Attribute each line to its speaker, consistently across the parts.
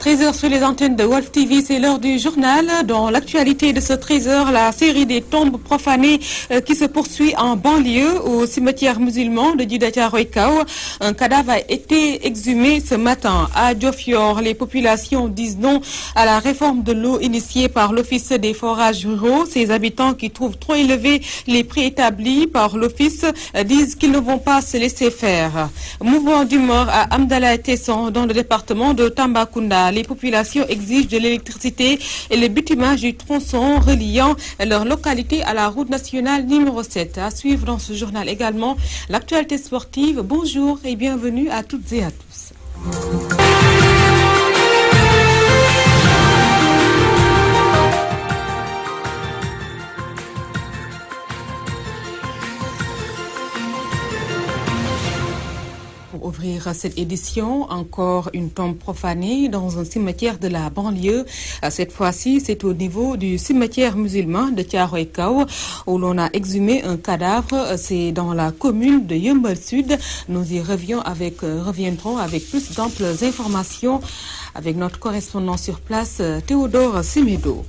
Speaker 1: 13h sur les antennes de Wolf TV, c'est l'heure du journal. Dans l'actualité de ce 13h, la série des tombes profanées qui se poursuit en banlieue au cimetière musulman de Djidah-Thiaroye-Kao. Un cadavre a été exhumé ce matin à Diofior. Les populations disent non à la réforme de l'eau initiée par l'Office des forages ruraux. Ces habitants qui trouvent trop élevés les prix établis par l'Office disent qu'ils ne vont pas se laisser faire. Mouvement d'humeur à Amdalaï Tesson dans le département de Tambacounda. Les populations exigent de l'électricité et le bitumage du tronçon reliant leur localité à la route nationale numéro 7. À suivre dans ce journal également l'actualité sportive. Bonjour et bienvenue à toutes et à tous. Pour ouvrir cette édition, encore une tombe profanée dans un cimetière de la banlieue. Cette fois-ci, c'est au niveau du cimetière musulman de Thiaroye-Kao où l'on a exhumé un cadavre. C'est dans la commune de Yeumbeul Sud. Nous y reviendrons avec plus d'amples informations avec notre correspondant sur place, Théodore Simédo.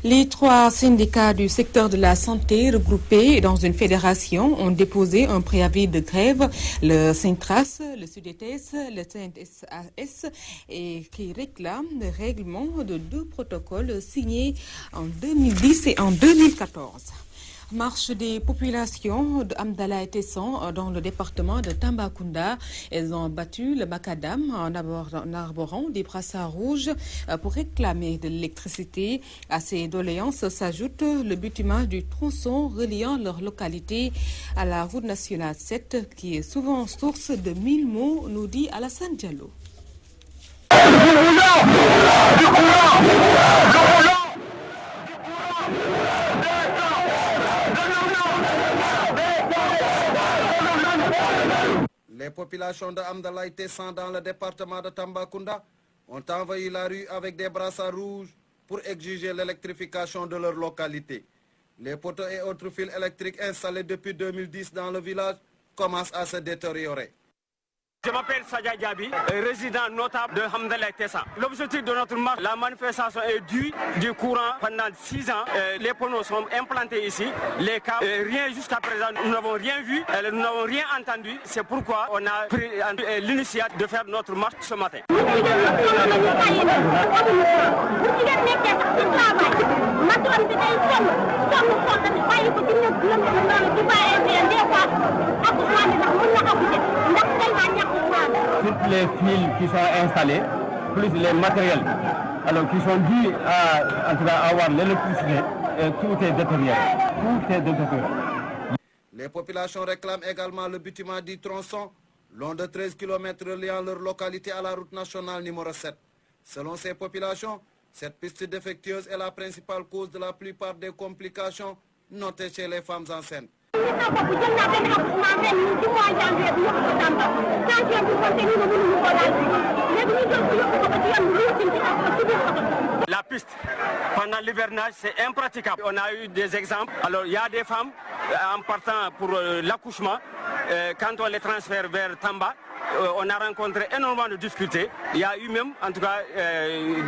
Speaker 1: Les 3 syndicats du secteur de la santé regroupés dans une fédération ont déposé un préavis de grève. Le Syntras, le SUDETES, le CNSAS et qui réclament le règlement de 2 protocoles signés en 2010 et en 2014. Marche des populations de Amdalaï Tesson dans le département de Tambacounda. Elles ont battu le macadam en arborant des brassards rouges pour réclamer de l'électricité. À ces doléances s'ajoute le bitumage du tronçon reliant leur localité à la route nationale 7 qui est souvent source de 1000 mots, nous dit Alassane Diallo.
Speaker 2: Les populations de Amdalaï Tesson dans le département de Tambacounda ont envahi la rue avec des brassards rouges pour exiger l'électrification de leur localité. Les poteaux et autres fils électriques installés depuis 2010 dans le village commencent à se détériorer.
Speaker 3: Je m'appelle Sadja Diaby, résident notable de Amdalaï Tesson. L'objectif de notre marche, la manifestation est due du courant pendant 6 ans. Les panneaux sont implantés ici. Les câbles, rien jusqu'à présent, nous n'avons rien vu, nous n'avons rien entendu. C'est pourquoi on a pris l'initiative de faire notre marche ce matin.
Speaker 4: Toutes les fils qui sont installés, plus les matériels, alors qui sont dus à, en tout cas, avoir l'électricité, tout est détérioré. Tout est détérioré.
Speaker 2: Les populations réclament également le bitumage du tronçon, long de 13 km reliant leur localité à la route nationale numéro 7. Selon ces populations, cette piste défectueuse est la principale cause de la plupart des complications notées chez les femmes enceintes.
Speaker 3: La piste, pendant l'hivernage, c'est impraticable. On a eu des exemples. Alors, il y a des femmes, en partant pour l'accouchement, quand on les transfère vers Tamba, on a rencontré énormément de difficultés. Il y a eu même, en tout cas,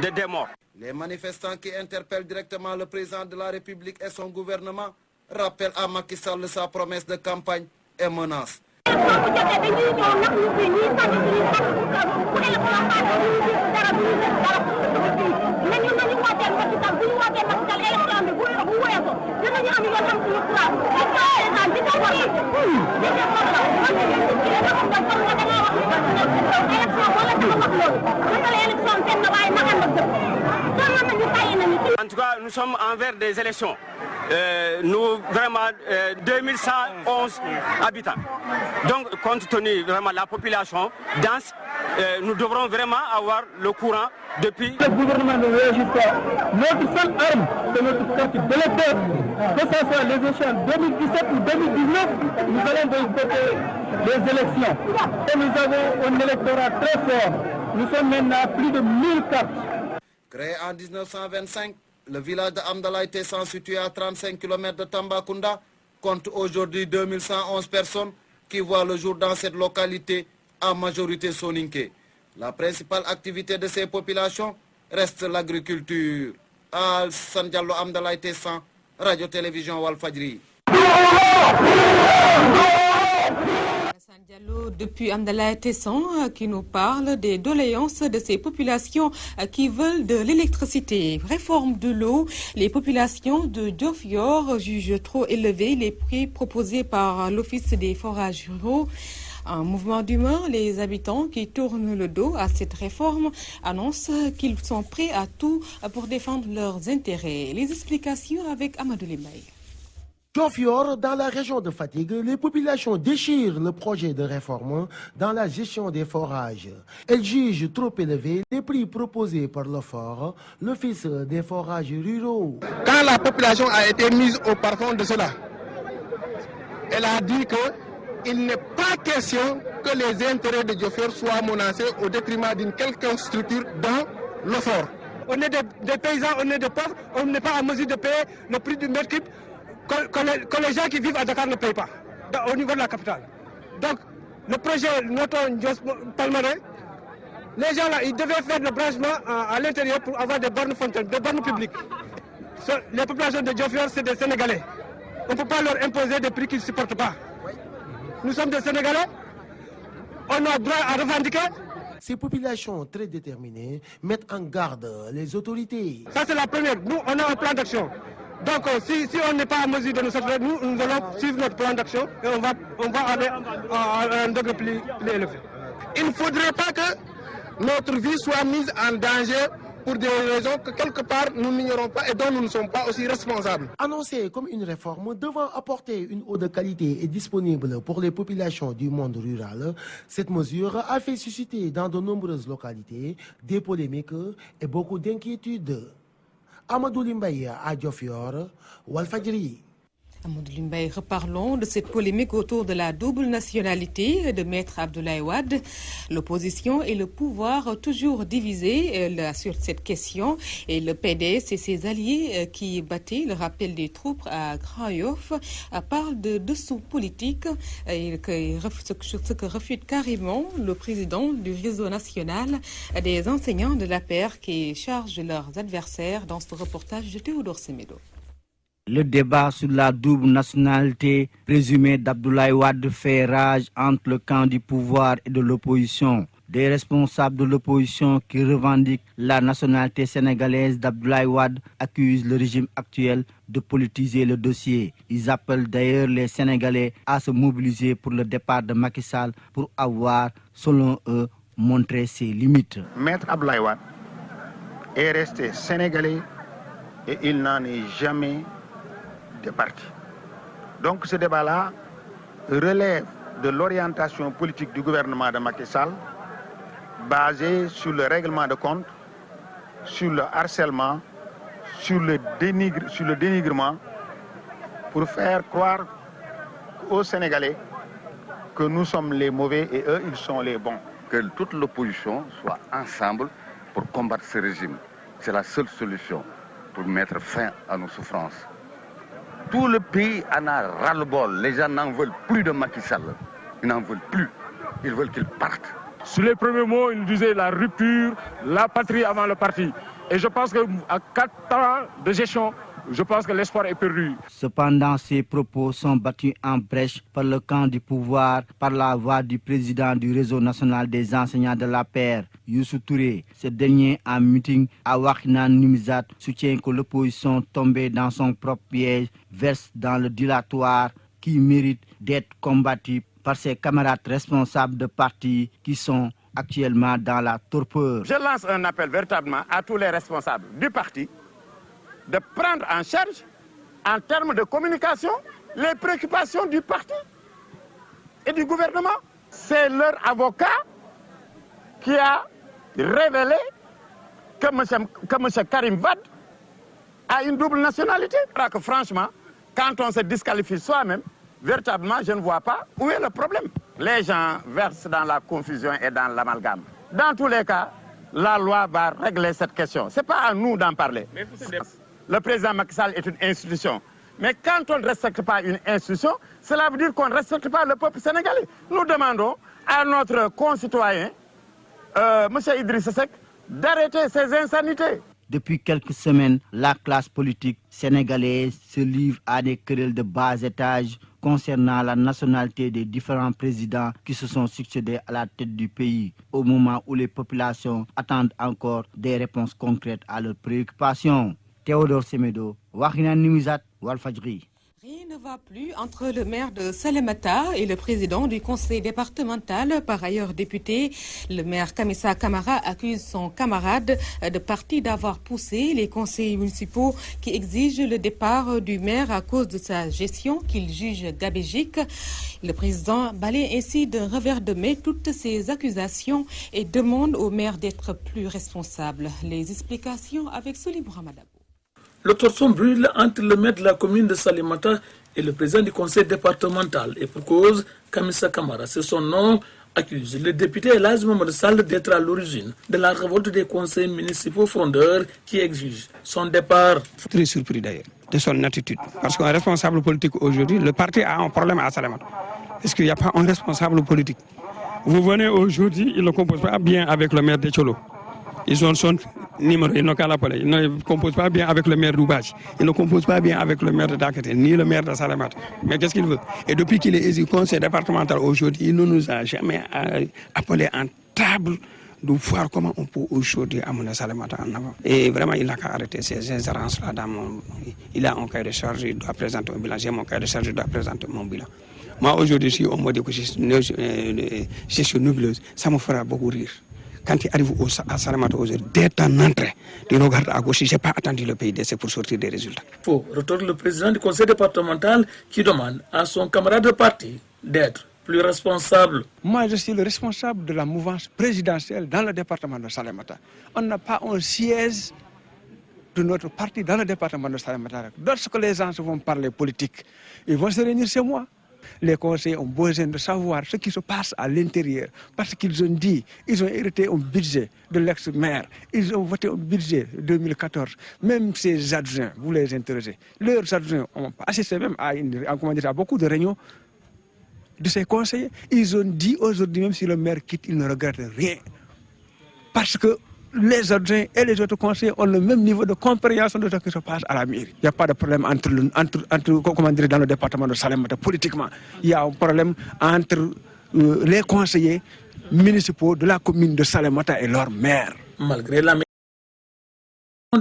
Speaker 3: des morts.
Speaker 2: Les manifestants qui interpellent directement le président de la République et son gouvernement rappellent à Macky Sall sa promesse de campagne et menace.
Speaker 3: En tout cas, nous sommes envers des élections. Nous, vraiment, 2111 habitants. Donc, compte tenu vraiment de la population dense, nous devrons vraiment avoir le courant depuis...
Speaker 4: Le gouvernement ne réagit pas. Notre seule arme, c'est notre carte d'électeur. Que ce soit les élections 2017 ou 2019, nous allons voter les élections. Et nous avons un électorat très fort. Nous sommes maintenant à plus de 1000 cartes.
Speaker 2: Créé en 1925, le village de Amdalaï Tesson, situé à 35 km de Tambacounda, compte aujourd'hui 2111 personnes qui voient le jour dans cette localité, en majorité soninké. La principale activité de ces populations reste l'agriculture. Alassane Diallo Amdalaye Tessan, Radio-Télévision Walfadjri.
Speaker 1: Alassane Diallo depuis Amdalaye Tessan qui nous parle des doléances de ces populations qui veulent de l'électricité. Réforme de l'eau, les populations de Diofior jugent trop élevés les prix proposés par l'Office des forages ruraux. Un mouvement d'humeur, les habitants qui tournent le dos à cette réforme annoncent qu'ils sont prêts à tout pour défendre leurs intérêts. Les explications avec Amadou Limaï.
Speaker 5: Diofior, dans la région de Fatigue, les populations déchirent le projet de réforme dans la gestion des forages. Elles jugent trop élevés les prix proposés par l'OFOR, l'Office des forages ruraux.
Speaker 6: Quand la population a été mise au parfum de cela, elle a dit qu'il n'est pas question que les intérêts de Diofior soient menacés au détriment d'une quelconque structure dans l'OFOR. On est des paysans, on est des pauvres, on n'est pas en mesure de payer le prix du mètre cube que les gens qui vivent à Dakar ne payent pas, au niveau de la capitale. Donc, le projet Noton-Palmarin, les gens là, ils devaient faire le branchement à l'intérieur pour avoir des bornes fontaines, des bornes publiques. Les populations de Diofior, c'est des Sénégalais. On ne peut pas leur imposer des prix qu'ils ne supportent pas. Nous sommes des Sénégalais, on a droit à revendiquer.
Speaker 5: Ces populations très déterminées mettent en garde les autorités.
Speaker 6: Ça c'est la première. Nous, on a un plan d'action. Donc si on n'est pas en mesure de nous satisfaire, nous allons suivre notre plan d'action et on va aller à un degré plus élevé. Il ne faudrait pas que notre vie soit mise en danger pour des raisons que quelque part nous n'ignorons pas et dont nous ne sommes pas aussi responsables.
Speaker 5: Annoncée comme une réforme devant apporter une eau de qualité et disponible pour les populations du monde rural, cette mesure a fait susciter dans de nombreuses localités des polémiques et beaucoup d'inquiétudes. Amadou Limbaye à Diofior, Walfadjri.
Speaker 1: Amadou Limbaye, reparlons de cette polémique autour de la double nationalité de Maître Abdoulaye Wade. L'opposition et le pouvoir toujours divisés sur cette question. Et le PDS et ses alliés qui battaient le rappel des troupes à Grand-Yoff parlent de dessous politique, ce que refute carrément le président du réseau national des enseignants de l'APR qui chargent leurs adversaires dans ce reportage de Théodore Semedo.
Speaker 7: Le débat sur la double nationalité présumée d'Abdoulaye Wade fait rage entre le camp du pouvoir et de l'opposition. Des responsables de l'opposition qui revendiquent la nationalité sénégalaise d'Abdoulaye Wade accusent le régime actuel de politiser le dossier. Ils appellent d'ailleurs les Sénégalais à se mobiliser pour le départ de Macky Sall pour avoir, selon eux, montré ses limites.
Speaker 8: Maître Abdoulaye Wade est resté sénégalais et il n'en est jamais départi. Donc ce débat-là relève de l'orientation politique du gouvernement de Macky Sall basée sur le règlement de compte, sur le harcèlement, sur le dénigrement pour faire croire aux Sénégalais que nous sommes les mauvais et eux, ils sont les bons.
Speaker 9: Que toute l'opposition soit ensemble pour combattre ce régime. C'est la seule solution pour mettre fin à nos souffrances. Tout le pays en a ras-le-bol. Les gens n'en veulent plus de Macky Sall. Ils n'en veulent plus. Ils veulent qu'il parte.
Speaker 10: Sur les premiers mots, il disait la rupture, la patrie avant le parti. Et je pense qu'à 4 ans de gestion, je pense que l'espoir est perdu.
Speaker 7: Cependant, ces propos sont battus en brèche par le camp du pouvoir, par la voix du président du réseau national des enseignants de l'APR, Youssou Touré. Ce dernier, en meeting à Wakhinane Nimizat, soutient que l'opposition tombée dans son propre piège verse dans le dilatoire qui mérite d'être combattu par ses camarades responsables de parti qui sont actuellement dans la torpeur.
Speaker 6: Je lance un appel véritablement à tous les responsables du parti de prendre en charge, en termes de communication, les préoccupations du parti et du gouvernement. C'est leur avocat qui a révélé que M. Karim Wade a une double nationalité. Que franchement, quand on se disqualifie soi-même, véritablement, je ne vois pas où est le problème. Les gens versent dans la confusion et dans l'amalgame. Dans tous les cas, la loi va régler cette question. Ce n'est pas à nous d'en parler. Le président Macky Sall est une institution. Mais quand on ne respecte pas une institution, cela veut dire qu'on ne respecte pas le peuple sénégalais. Nous demandons à notre concitoyen, M. Idrissa Seck, d'arrêter ces insanités.
Speaker 7: Depuis quelques semaines, la classe politique sénégalaise se livre à des querelles de bas étage concernant la nationalité des différents présidents qui se sont succédés à la tête du pays, au moment où les populations attendent encore des réponses concrètes à leurs préoccupations. Théodore Semedo, Wakhinane Nimizat, Walfadjri.
Speaker 1: Rien ne va plus entre le maire de Salémata et le président du conseil départemental, par ailleurs député. Le maire Kamissa Kamara accuse son camarade de parti d'avoir poussé les conseils municipaux qui exigent le départ du maire à cause de sa gestion qu'il juge gabégique. Le président balaye ainsi d'un revers de main toutes ces accusations et demande au maire d'être plus responsable. Les explications avec Souli Mohamadabou.
Speaker 11: Le torchon brûle entre le maire de la commune de Salémata et le président du conseil départemental. Et pour cause, Kamissa Kamara, c'est son nom, accuse le député Elhadji Mamadou Sall d'être à l'origine de la révolte des conseils municipaux frondeurs qui exigent son départ.
Speaker 12: Très surpris d'ailleurs de son attitude. Parce qu'un responsable politique aujourd'hui, le parti a un problème à Salémata. Est-ce qu'il n'y a pas un responsable politique? Vous venez aujourd'hui, il ne compose pas bien avec le maire de Tcholo. Ils ont son numéro, ils n'ont qu'à l'appeler. Ils ne composent pas bien avec le maire d'Oubache. Ils ne composent pas bien avec le maire de Dakate, ni le maire de Salémata. Mais qu'est-ce qu'il veut? Et depuis qu'il est élu conseil départemental aujourd'hui, il ne nous a jamais appelé en table de voir comment on peut aujourd'hui amener Salémata en avant. Et vraiment, il n'a qu'à arrêter ces ingérences-là. Il a un cahier de charge, il doit présenter un bilan. J'ai mon cahier de charge, je dois présenter mon bilan. Moi, aujourd'hui, si on me dit que je suis nébuleuse, ça me fera beaucoup rire. Quand il arrive à Salémata aujourd'hui, d'être en entrée, de regarder à gauche, je n'ai pas attendu le PIDC pour sortir des résultats.
Speaker 11: Faut retourner le président du conseil départemental qui demande à son camarade de parti d'être plus responsable.
Speaker 12: Moi, je suis le responsable de la mouvance présidentielle dans le département de Salémata. On n'a pas un siège de notre parti dans le département de Salémata. Lorsque les gens vont parler politique, ils vont se réunir chez moi. Les conseillers ont besoin de savoir ce qui se passe à l'intérieur. Parce qu'ils ont dit, ils ont hérité un budget de l'ex-maire. Ils ont voté un budget 2014. Même ces adjoints, vous les interrogez. Leurs adjoints ont assisté même à beaucoup de réunions de ces conseillers. Ils ont dit aujourd'hui, même si le maire quitte, ils ne regrettent rien. Parce que les adjoints et les autres conseillers ont le même niveau de compréhension de ce qui se passe à la mairie. Il n'y a pas de problème dans le département de Salémata politiquement. Il y a un problème entre les conseillers municipaux de la commune de Salémata et leur maire.
Speaker 11: Malgré la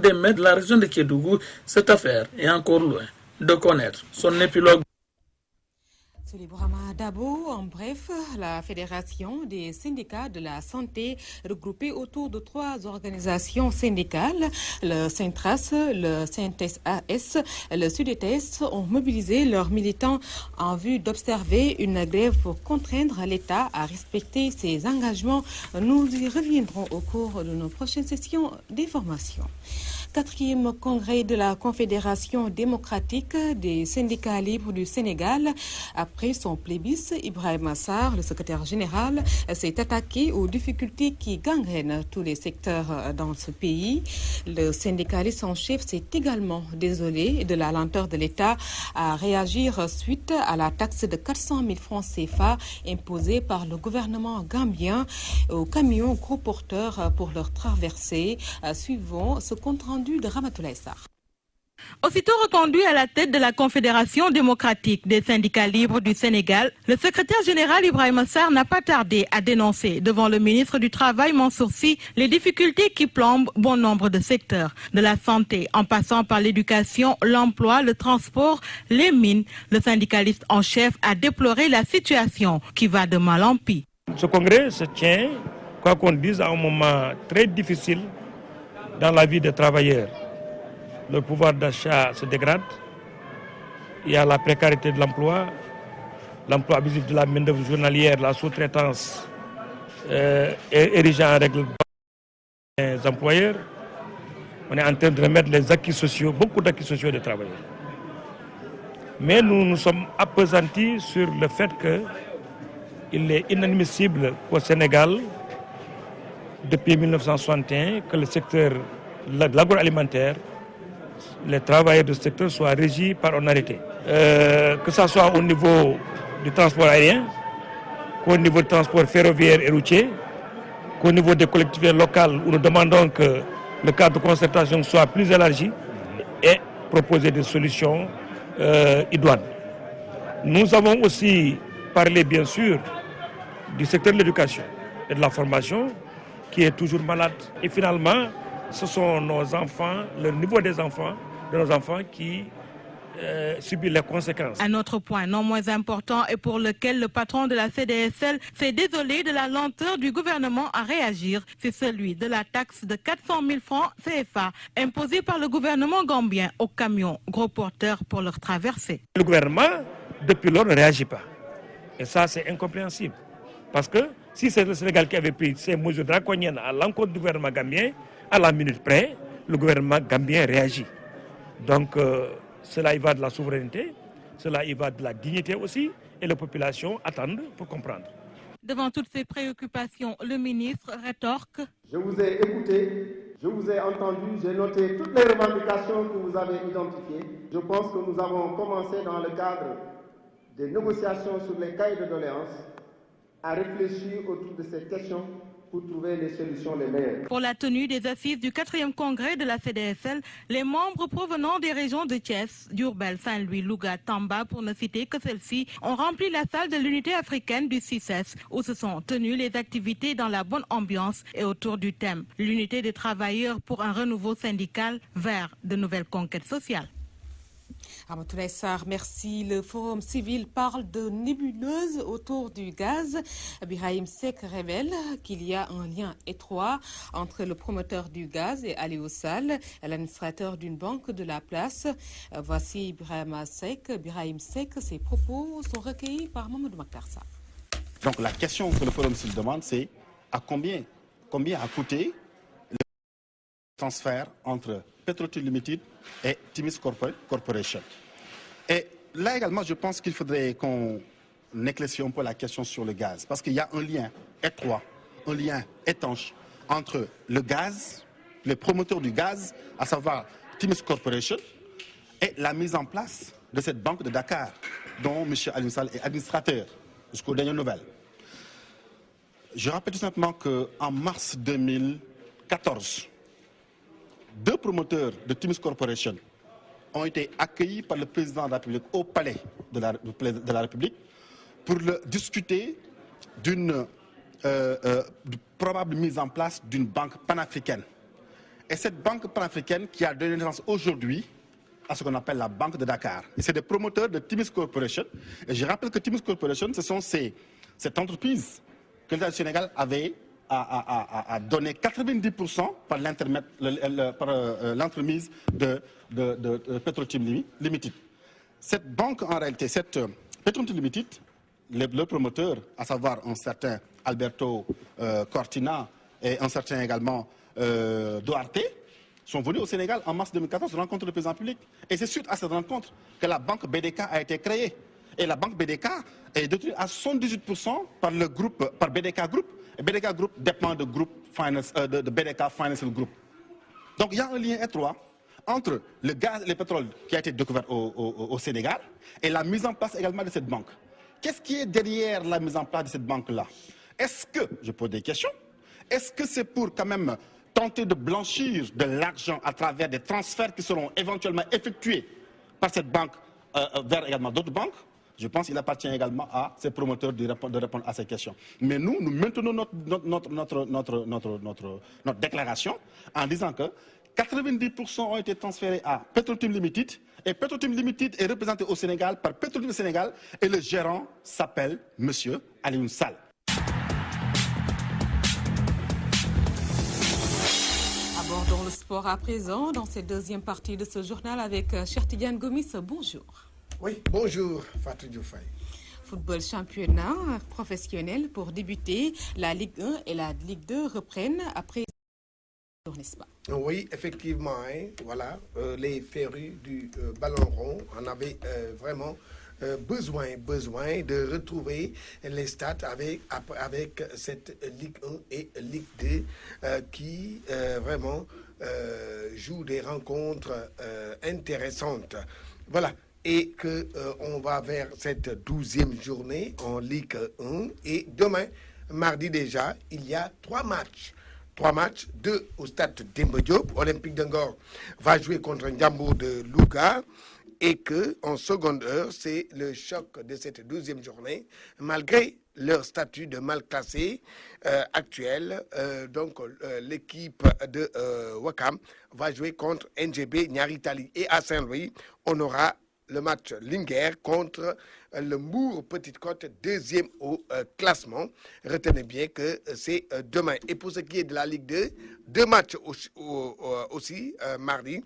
Speaker 11: des maires de la région de Kédougou, cette affaire est encore loin de connaître son épilogue.
Speaker 1: En bref, la Fédération des syndicats de la santé, regroupée autour de 3 organisations syndicales, le Syntras, le Syntes-AS, le Sud-Est, ont mobilisé leurs militants en vue d'observer une grève pour contraindre l'État à respecter ses engagements. Nous y reviendrons au cours de nos prochaines sessions d'information. 4e congrès de la Confédération démocratique des syndicats libres du Sénégal. Après son plébiscite, Ibrahima Sarr, le secrétaire général, s'est attaqué aux difficultés qui gangrènent tous les secteurs dans ce pays. Le syndicaliste en chef s'est également désolé de la lenteur de l'État à réagir suite à la taxe de 400 000 francs CFA imposée par le gouvernement gambien aux camions gros porteurs pour leur traversée. Suivant ce compte rendu de Ramatoulaye Sarr.
Speaker 13: Aussitôt reconduit à la tête de la Confédération démocratique des syndicats libres du Sénégal, le secrétaire général Ibrahima Sarr n'a pas tardé à dénoncer devant le ministre du Travail Mansour Sy les difficultés qui plombent bon nombre de secteurs, de la santé en passant par l'éducation, l'emploi, le transport, les mines. Le syndicaliste en chef a déploré la situation qui va de mal en pis.
Speaker 10: Ce congrès se tient, quoi qu'on dise, à un moment très difficile dans la vie des travailleurs. Le pouvoir d'achat se dégrade, il y a la précarité de l'emploi, l'emploi abusif de la main-d'œuvre journalière, la sous-traitance érigée en règle des employeurs. On est en train de remettre les acquis sociaux, beaucoup d'acquis sociaux des travailleurs. Mais nous sommes appesantis sur le fait qu'il est inadmissible qu'au Sénégal, depuis 1961, que le secteur de l'agroalimentaire, les travailleurs de ce secteur soient régis par un arrêté. Que ce soit au niveau du transport aérien, qu'au niveau du transport ferroviaire et routier, qu'au niveau des collectivités locales, où nous demandons que le cadre de concertation soit plus élargi et proposer des solutions idoines. Nous avons aussi parlé, bien sûr, du secteur de l'éducation et de la formation, qui est toujours malade. Et finalement, ce sont nos enfants, le niveau des enfants, de nos enfants qui subit les conséquences.
Speaker 13: Un autre point non moins important et pour lequel le patron de la CDSL s'est désolé de la lenteur du gouvernement à réagir, c'est celui de la taxe de 400 000 francs CFA imposée par le gouvernement gambien aux camions gros porteurs pour leur traversée.
Speaker 10: Le gouvernement, depuis lors, ne réagit pas. Et ça, c'est incompréhensible. Parce que si c'est le Sénégal qui avait pris ces mesures draconiennes à l'encontre du gouvernement gambien, à la minute près, le gouvernement gambien réagit. Donc, cela y va de la souveraineté, cela y va de la dignité aussi, et les populations attendent pour comprendre.
Speaker 13: Devant toutes ces préoccupations, le ministre rétorque.
Speaker 14: Je vous ai écouté, je vous ai entendu, j'ai noté toutes les revendications que vous avez identifiées. Je pense que nous avons commencé dans le cadre des négociations sur les cahiers de doléances à réfléchir autour de ces questions pour trouver les solutions les meilleures.
Speaker 13: Pour la tenue des assises du 4e congrès de la CDSL, les membres provenant des régions de Thiès, Diourbel, Saint-Louis, Louga, Tamba, pour ne citer que celles-ci, ont rempli la salle de l'unité africaine du CICES, où se sont tenues les activités dans la bonne ambiance et autour du thème « L'unité des travailleurs pour un renouveau syndical vers de nouvelles conquêtes sociales ».
Speaker 1: Ramatoulaye Sarr, merci. Le Forum civil parle de nébuleuse autour du gaz. Birahim Seck révèle qu'il y a un lien étroit entre le promoteur du gaz et Aliou Sall, l'administrateur d'une banque de la place. Voici Birahim Seck. Ses propos sont recueillis par Mamadou Makhtar Sarr.
Speaker 15: Donc la question que le Forum civil demande, c'est à combien a coûté le transfert entre Petrotim Limited et Timis Corporation. Et là également, je pense qu'il faudrait qu'on éclaircisse un peu la question sur le gaz, parce qu'il y a un lien étroit, un lien étanche entre le gaz, les promoteurs du gaz, à savoir Timis Corporation, et la mise en place de cette banque de Dakar, dont M. Aliou Sall est administrateur, jusqu'aux dernières nouvelles. Je rappelle tout simplement qu'en mars 2014, 2 promoteurs de Timis Corporation ont été accueillis par le président de la République au palais de la République pour discuter d'une probable mise en place d'une banque panafricaine. Et cette banque panafricaine qui a donné naissance aujourd'hui à ce qu'on appelle la Banque de Dakar. Et c'est des promoteurs de Timis Corporation. Et je rappelle que Timis Corporation, ce sont cette entreprise que l'État du Sénégal avait a donné 90% par l'entremise de Petrotim Limited. Cette banque, en réalité, cette Petrotim Limited, le promoteur, à savoir un certain Alberto Cortina et un certain également Duarte, sont venus au Sénégal en mars 2014 rencontrer le président public. Et c'est suite à cette rencontre que la banque BDK a été créée. Et la banque BDK est détenue à 78% par BDK Group. Et BDK Group dépend de BDK Financial Group. Donc il y a un lien étroit entre le gaz et le pétrole qui a été découvert au Sénégal et la mise en place également de cette banque. Qu'est-ce qui est derrière la mise en place de cette banque-là? Est-ce que, je pose des questions, est-ce que c'est pour quand même tenter de blanchir de l'argent à travers des transferts qui seront éventuellement effectués par cette banque vers également d'autres banques? Je pense qu'il appartient également à ces promoteurs de répondre à ces questions. Mais nous maintenons notre déclaration en disant que 90% ont été transférés à Petrotim Limited et Petrotim Limited est représenté au Sénégal par Petrotim Sénégal et le gérant s'appelle M. Aliou Sall.
Speaker 1: Abordons le sport à présent dans cette deuxième partie de ce journal avec Cheikh Tidiane Gomis. Bonjour.
Speaker 16: Oui, bonjour Fatou Dioufay.
Speaker 1: Football championnat professionnel pour débuter. La Ligue 1 et la Ligue 2 reprennent après, n'est-ce pas?
Speaker 16: Oui, effectivement, hein, voilà, les férus du ballon rond en avaient vraiment besoin de retrouver les stats avec cette Ligue 1 et Ligue 2 qui vraiment jouent des rencontres intéressantes. Voilà. Et qu'on va vers cette 12e journée en Ligue 1. Et demain, mardi déjà, il y a 3 matchs. 3 matchs, 2 au stade Demba Diop. Olympique de Ngor va jouer contre Ndiambour de Louga. Et qu'en seconde heure, c'est le choc de cette 12e journée, malgré leur statut de mal classé actuel. Donc, l'équipe de Wakam va jouer contre NGB Niaritali. Et à Saint-Louis, on aura le match Linguère contre le Mbour Petite Côte, 2e au classement. Retenez bien que c'est demain. Et pour ce qui est de la Ligue 2, 2 matchs aussi mardi.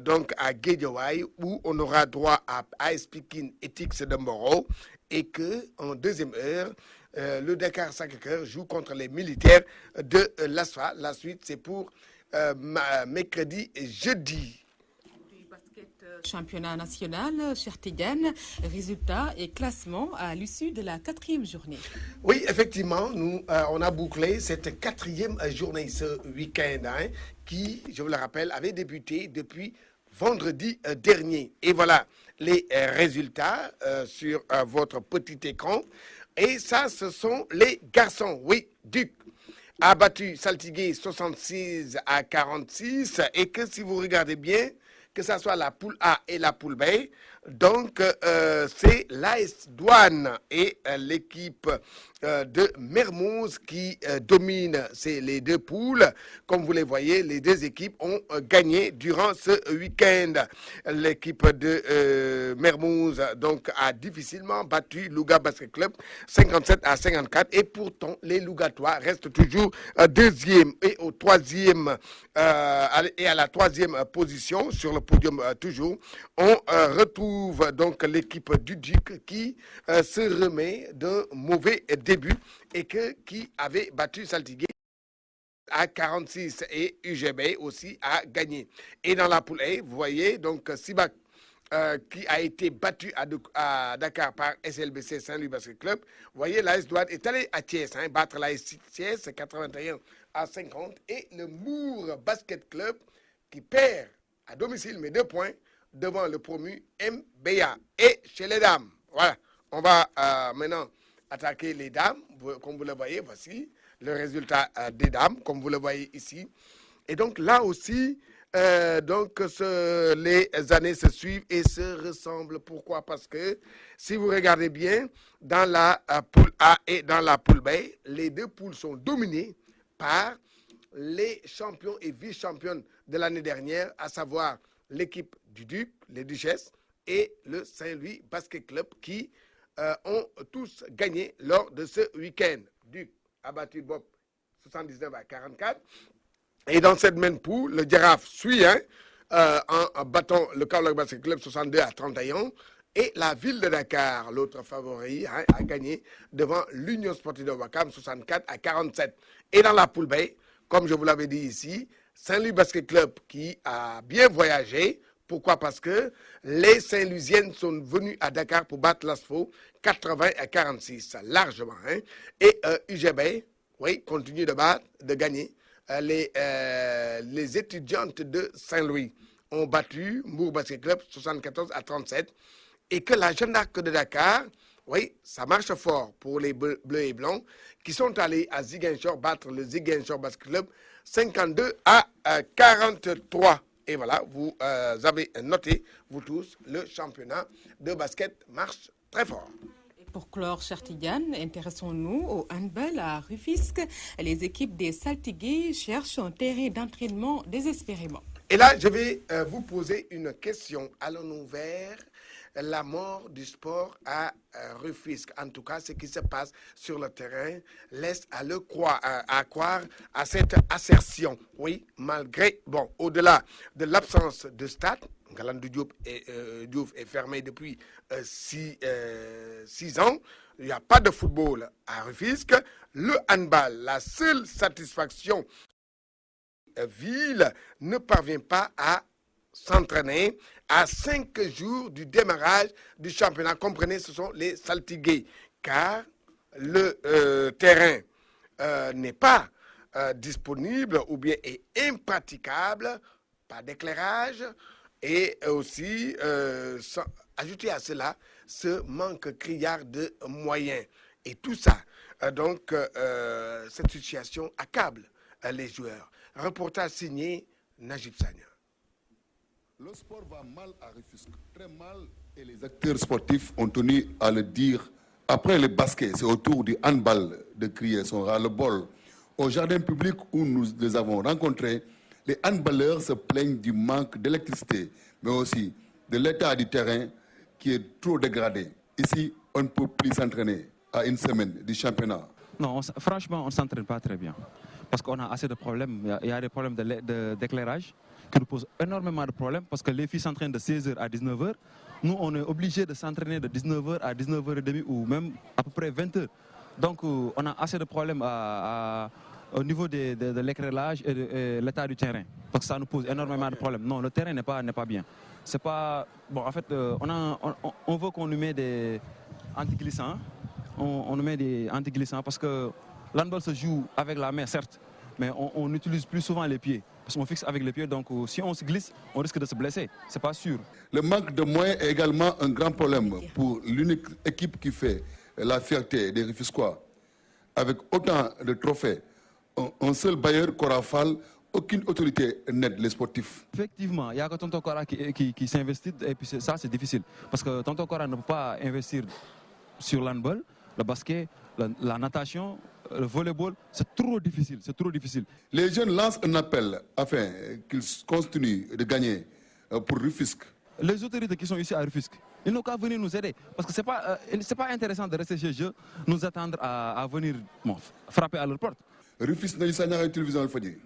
Speaker 16: Donc à Guédiawaye, où on aura droit à AS Pikine et Tix de Mboro, et qu'en deuxième heure, le Dakar Sacré-Cœur joue contre les militaires de l'ASFA. La suite, c'est pour mercredi et jeudi.
Speaker 1: Championnat national, Cheikh Tidiane, résultats et classement à l'issue de la 4e journée.
Speaker 16: Oui, effectivement, on a bouclé cette 4e journée ce week-end, qui, je vous le rappelle, avait débuté depuis vendredi dernier. Et voilà les résultats sur votre petit écran. Et ça, ce sont les garçons. Oui, Duc a battu Saltigué 66 à 46. Et que si vous regardez bien, que ce soit la poule A et la poule B, donc c'est l'AS Douane et l'équipe de Mermoz qui domine les 2 poules. Comme vous les voyez, les 2 équipes ont gagné durant ce week-end. L'équipe de Mermoz donc a difficilement battu Louga Basket Club 57 à 54, et pourtant les Lougatois restent toujours 2e et au 3e et à la 3e position sur le podium toujours. On retrouve donc l'équipe du Duc qui se remet d'un mauvais début et qui avait battu Saltigué à 46, et UGB aussi a gagné. Et dans la poule A, vous voyez donc Sibac qui a été battu à Dakar par SLBC Saint-Louis Basket Club. Vous voyez, l'AS Douane est allé à Thiès, battre l'AS Thiès 81 à 50, et le Mbour Basket Club qui perd à domicile mais 2 points devant le promu MBA. Et chez les dames, voilà, on va maintenant attaquer les dames. Comme vous le voyez, voici le résultat des dames, comme vous le voyez ici. Et donc là aussi, les années se suivent et se ressemblent. Pourquoi? Parce que si vous regardez bien, dans la poule A et dans la poule B, les 2 poules sont dominées par les champions et vice-championnes de l'année dernière, à savoir l'équipe du Duc, les Duchesses, et le Saint-Louis Basket Club, qui ont tous gagné lors de ce week-end. Duc a battu Bob 79 à 44. Et dans cette même poule, le Giraffe suit en battant le Kaolack Basket Club 62 à 31. Et la ville de Dakar, l'autre favori, a gagné devant l'Union Sportive de Ouakam 64 à 47. Et dans la poule B, comme je vous l'avais dit ici, Saint-Louis Basket Club qui a bien voyagé. Pourquoi? Parce que les Saint-Louisiennes sont venues à Dakar pour battre l'ASFO 80 à 46, largement. Et UGB, oui, continue de gagner. Les étudiantes de Saint-Louis ont battu Mbour Basket Club 74 à 37. Et que la Jeanne d'Arc de Dakar, oui, ça marche fort pour les bleus et blancs qui sont allés à Ziguinchor battre le Ziguinchor Basket Club 52 à 43. Et voilà, vous avez noté, vous tous, le championnat de basket marche très fort.
Speaker 1: Pour clore, Cheikh Tidiane, intéressons-nous au handball à Rufisque. Les équipes des Saltigués cherchent un terrain d'entraînement désespérément.
Speaker 16: Et là, je vais vous poser une question. Allons-nous vers la mort du sport à Rufisque? En tout cas, ce qui se passe sur le terrain laisse à croire à cette assertion. Oui, malgré, bon, au-delà de l'absence de stade, Galandou Diouf est fermé depuis 6 ans. Il n'y a pas de football à Rufisque. Le handball, la seule satisfaction, ville ne parvient pas à s'entraîner à 5 jours du démarrage du championnat. Comprenez, ce sont les Saltigués, car le terrain n'est pas disponible ou bien est impraticable, pas d'éclairage. Et aussi, ajouter à cela ce manque criard de moyens. Et tout ça Donc, cette situation accable les joueurs. Reportage signé Najib Sagna.
Speaker 17: Le sport va mal à Rufisque, très mal, et les acteurs sportifs ont tenu à le dire. Après le basket, c'est au tour du handball de crier son ras-le-bol. Au jardin public où nous les avons rencontrés, les handballeurs se plaignent du manque d'électricité, mais aussi de l'état du terrain qui est trop dégradé. Ici, on ne peut plus s'entraîner à une semaine du championnat.
Speaker 18: Non, franchement, on ne s'entraîne pas très bien. Parce qu'on a assez de problèmes. Il y a des problèmes d'éclairage qui nous posent énormément de problèmes parce que les filles s'entraînent de 16h à 19h. Nous, on est obligés de s'entraîner de 19h à 19h30 ou même à peu près 20h. Donc, on a assez de problèmes au niveau de l'éclairage et de l'état du terrain. Parce que ça nous pose énormément de problèmes. Non, le terrain n'est pas bien. C'est pas... Bon, en fait, on veut qu'on nous mette des antiglissants. On nous met des antiglissants parce que l'handball se joue avec la main, certes, mais on utilise plus souvent les pieds. Parce qu'on fixe avec les pieds, donc si on se glisse, on risque de se blesser. C'est pas sûr.
Speaker 17: Le manque de moyens est également un grand problème pour l'unique équipe qui fait la fierté des Rufisquois. Avec autant de trophées, un seul bailleur Corafal, aucune autorité n'aide les sportifs.
Speaker 18: Effectivement, il y a que Tonton Cora qui s'investit et puis ça c'est difficile. Parce que Tonton Cora ne peut pas investir sur l'handball, le basket, la natation, le volleyball, c'est trop difficile,
Speaker 17: Les jeunes lancent un appel afin qu'ils continuent de gagner pour Rufisque.
Speaker 18: Les autorités qui sont ici à Rufisque, ils n'ont qu'à venir nous aider. Parce que ce n'est pas intéressant de rester chez eux, nous attendre à venir frapper à leur porte.
Speaker 17: Rufisque, Naïsania et Télévision Alfadi.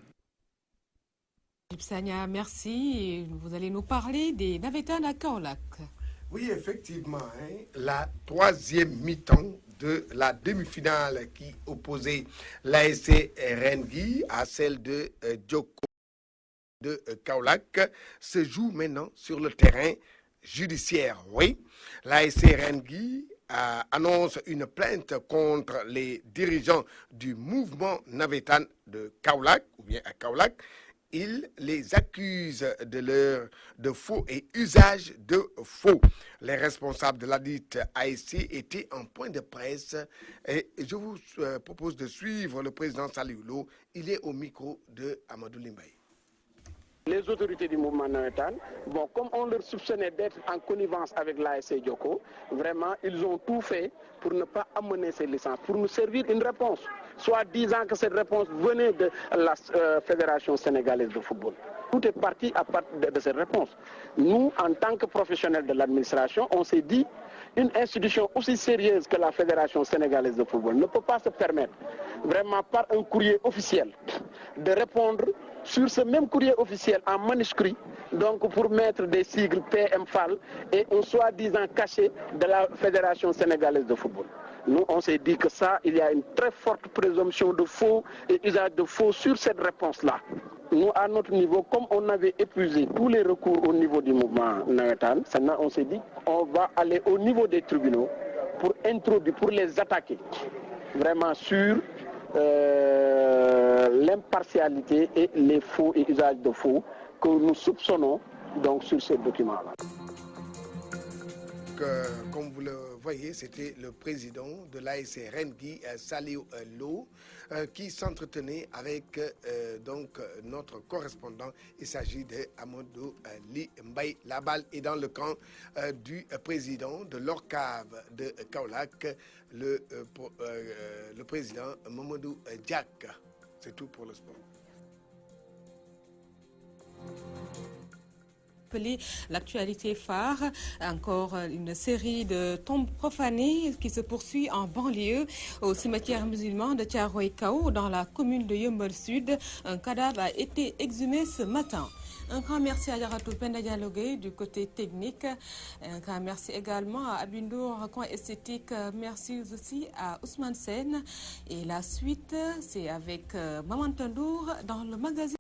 Speaker 1: Sagna, merci. Vous allez nous parler des Navétanes à Kaolack.
Speaker 16: Oui, effectivement, la troisième mi-temps de la demi-finale qui opposait l'ASC Rengui à celle de Djoko de Kaolack se joue maintenant sur le terrain judiciaire. Oui, l'ASC Rengui annonce une plainte contre les dirigeants du mouvement Navétane de Kaolack, ou bien à Kaolack. Ils les accusent de faux et usage de faux. Les responsables de la dite ASC étaient en point de presse et je vous propose de suivre le président Salioulo. Il est au micro de Amadou Limbaye.
Speaker 19: Les autorités du mouvement Navétane, bon, comme on leur soupçonnait d'être en connivence avec l'ASC Djoko, vraiment, ils ont tout fait pour ne pas amener ces licences, pour nous servir une réponse, soit disant que cette réponse venait de la Fédération sénégalaise de football. Tout est parti à partir de cette réponse. Nous, en tant que professionnels de l'administration, on s'est dit, une institution aussi sérieuse que la Fédération sénégalaise de football ne peut pas se permettre, vraiment par un courrier officiel, de répondre sur ce même courrier officiel en manuscrit, donc pour mettre des sigles PMFAL et un soi-disant cachet de la Fédération sénégalaise de football. Nous, on s'est dit que ça, il y a une très forte présomption de faux et usage de faux sur cette réponse-là. Nous, à notre niveau, comme on avait épuisé tous les recours au niveau du mouvement Navétane, maintenant on s'est dit on va aller au niveau des tribunaux pour les attaquer vraiment sur l'impartialité et les faux et usages de faux que nous soupçonnons donc sur ce document-là.
Speaker 16: Comme vous le voyez, c'était le président de l'ASC Rengui, Saliou Lo, qui s'entretenait avec donc notre correspondant. Il s'agit de Amadou Limbaye. La balle est dans le camp du président de l'ORCAV de Kaolack, le président Mamadou Diak. C'est tout pour le sport.
Speaker 1: L'actualité phare, encore une série de tombes profanées qui se poursuit en banlieue au cimetière musulman de Thiaroye Kao dans la commune de Yeumbeul Sud. Un cadavre a été exhumé ce matin. Un grand merci à Yaratou Penda Dialogué du côté technique. Un grand merci également à Abindour, coin esthétique. Merci aussi à Ousmane Sen. Et la suite, c'est avec Maman Tandour dans le magazine.